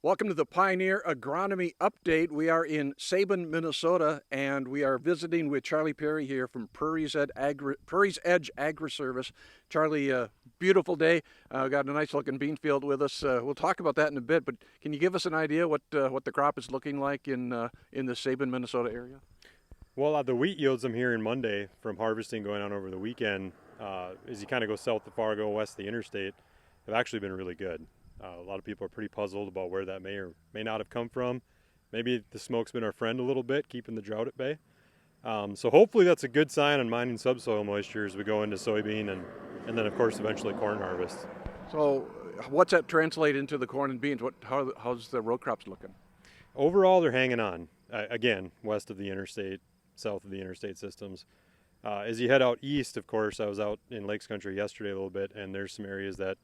Welcome to the Pioneer Agronomy Update. We are in Sabin, Minnesota, and we are visiting with Charlie Perry here from Prairie's Edge Agri-Service. Charlie, beautiful day. Got a nice looking bean field with us. We'll talk about that in a bit, but can you give us an idea what the crop is looking like in the Sabin, Minnesota area? Well, the wheat yields I'm hearing Monday from harvesting going on over the weekend, as you kind of go south of Fargo, west of the interstate, have actually been really good. A lot of people are pretty puzzled about where that may or may not have come from. Maybe the smoke's been our friend a little bit, keeping the drought at bay. So hopefully that's a good sign on mining subsoil moisture as we go into soybean and then, of course, eventually corn harvest. So, what's that translate into the corn and beans? How's the row crops looking? Overall, they're hanging on. Again, west of the interstate, south of the interstate systems. As you head out east, of course, I was out in Lakes Country yesterday a little bit, and there's some areas that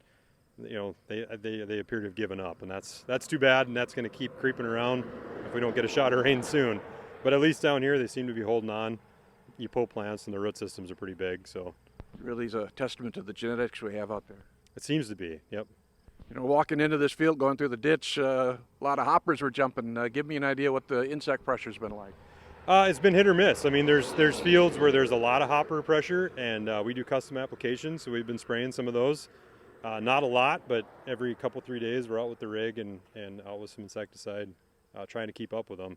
they appear to have given up, and that's too bad, and that's going to keep creeping around if we don't get a shot of rain soon. But at least down here, they seem to be holding on. You pull plants, and the root systems are pretty big, so It really is a testament to the genetics we have out there. it seems to be. Yep. Walking into this field, going through the ditch, a lot of hoppers were jumping. Give me an idea what the insect pressure's been like. It's been hit or miss. I mean, there's fields where there's a lot of hopper pressure, and we do custom applications, so we've been spraying some of those. Not a lot, but every couple, 3 days we're out with the rig and out with some insecticide, trying to keep up with them.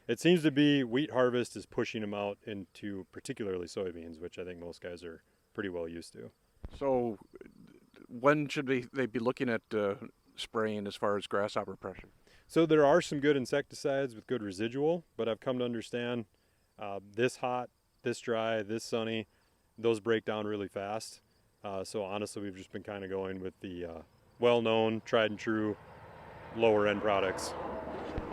It seems to be wheat harvest is pushing them out into particularly soybeans, which I think most guys are pretty well used to. So, when should they be looking at spraying as far as grasshopper pressure? So there are some good insecticides with good residual, but I've come to understand this hot, this dry, this sunny, those break down really fast. So honestly, we've just been kind of going with the well-known, tried and true, lower-end products.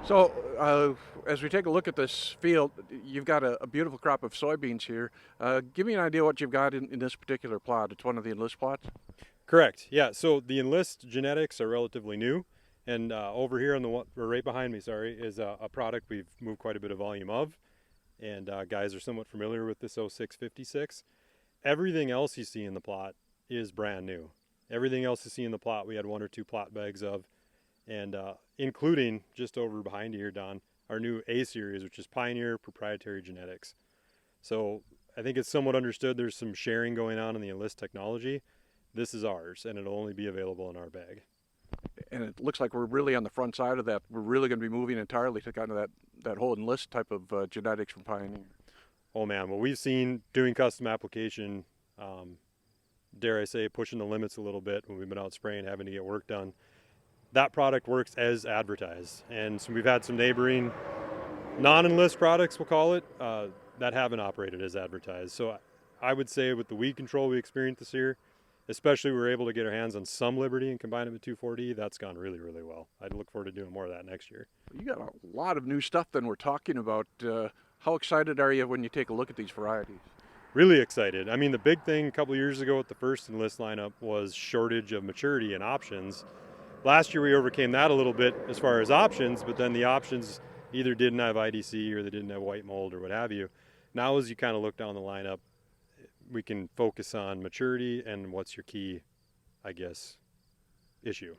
So, as we take a look at this field, you've got a beautiful crop of soybeans here. Give me an idea what you've got in this particular plot. It's one of the enlist plots? Correct. Yeah. So the enlist genetics are relatively new, and over here on the one, or right behind me, sorry, is a product we've moved quite a bit of volume of, and guys are somewhat familiar with this 0656. Everything else you see in the plot is brand new. Everything else you see in the plot, we had 1 or 2 plot bags of, and including just over behind you here, Don, our new A series, which is Pioneer proprietary genetics. So I think it's somewhat understood there's some sharing going on in the enlist technology. This is ours, and it'll only be available in our bag. And it looks like we're really on the front side of that. We're really going to be moving entirely to kind of that whole enlist type of genetics from Pioneer. Oh man, well we've seen doing custom application, dare I say, pushing the limits a little bit when we've been out spraying, having to get work done. That product works as advertised, and so we've had some neighboring non-enlist products, we'll call it, that haven't operated as advertised. So I would say with the weed control we experienced this year, especially we were able to get our hands on some Liberty and combine it with 2,4-D, that's gone really, really well. I'd look forward to doing more of that next year. You got a lot of new stuff then we're talking about. How excited are you when you take a look at these varieties? Really excited. I mean, the big thing a couple of years ago with the first enlist lineup was shortage of maturity and options. Last year we overcame that a little bit as far as options, but then the options either didn't have IDC or they didn't have white mold or what have you. Now as you kind of look down the lineup, we can focus on maturity and what's your key, I guess, issue.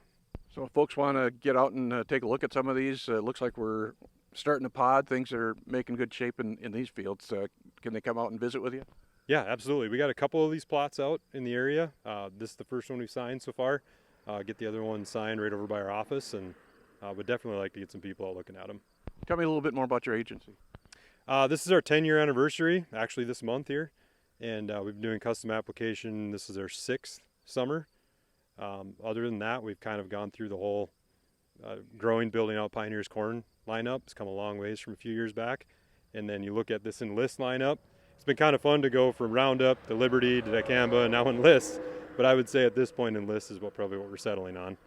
So if folks want to get out and take a look at some of these, it looks like we're starting to pod. Things are making good shape in these fields. Can they come out and visit with you? Yeah, absolutely. We got a couple of these plots out in the area. This is the first one we've signed so far. Get the other one signed right over by our office, and would definitely like to get some people out looking at them. Tell me a little bit more about your agency. This is our 10-year anniversary, actually this month here, and we've been doing custom application. This is our 6th summer. Other than that, we've kind of gone through the whole growing, building out Pioneer's corn lineup. It's come a long ways from a few years back. And then you look at this enlist lineup. It's been kind of fun to go from Roundup to Liberty to Dicamba and now enlist. But I would say at this point, enlist is probably what we're settling on.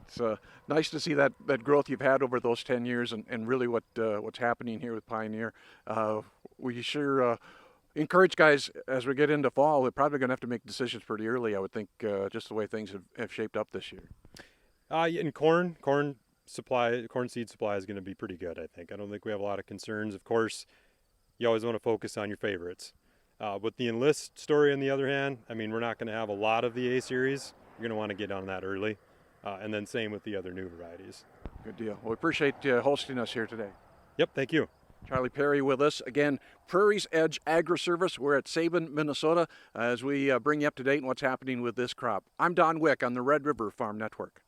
It's nice to see that growth you've had over those 10 years and really what's happening here with Pioneer. We sure encourage guys as we get into fall. We're probably going to have to make decisions pretty early, I would think, just the way things have shaped up this year. In corn seed supply is going to be pretty good, I think. I don't think we have a lot of concerns. Of course, you always want to focus on your favorites. With the enlist story, on the other hand, I mean, we're not going to have a lot of the A series. You're going to want to get on that early. And then same with the other new varieties. Good deal. Well, we appreciate you hosting us here today. Yep, thank you. Charlie Perry with us. Again, Prairie's Edge Agri-Service. We're at Sabin, Minnesota, as we bring you up to date on what's happening with this crop. I'm Don Wick on the Red River Farm Network.